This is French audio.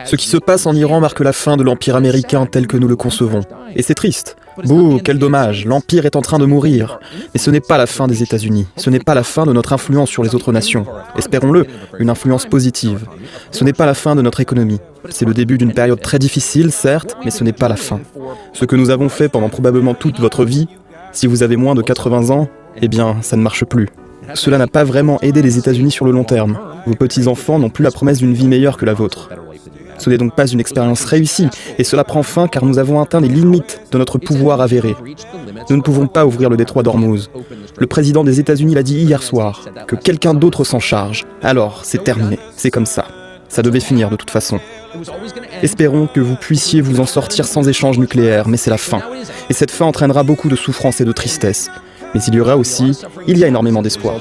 Ce qui se passe en Iran marque la fin de l'Empire américain tel que nous le concevons. Et c'est triste. Bouh, quel dommage, l'Empire est en train de mourir. Mais ce n'est pas la fin des États-Unis, ce n'est pas la fin de notre influence sur les autres nations. Espérons-le, une influence positive. Ce n'est pas la fin de notre économie. C'est le début d'une période très difficile, certes, mais ce n'est pas la fin. Ce que nous avons fait pendant probablement toute votre vie, si vous avez moins de 80 ans, eh bien, ça ne marche plus. Cela n'a pas vraiment aidé les États-Unis sur le long terme. Vos petits-enfants n'ont plus la promesse d'une vie meilleure que la vôtre. Ce n'est donc pas une expérience réussie, et cela prend fin car nous avons atteint les limites de notre pouvoir avéré. Nous ne pouvons pas ouvrir le détroit d'Ormuz. Le président des États-Unis l'a dit hier soir, que quelqu'un d'autre s'en charge. Alors, c'est terminé, c'est comme ça. Ça devait finir de toute façon. Espérons que vous puissiez vous en sortir sans échange nucléaire, mais c'est la fin. Et cette fin entraînera beaucoup de souffrance et de tristesse. Mais il y a énormément d'espoir.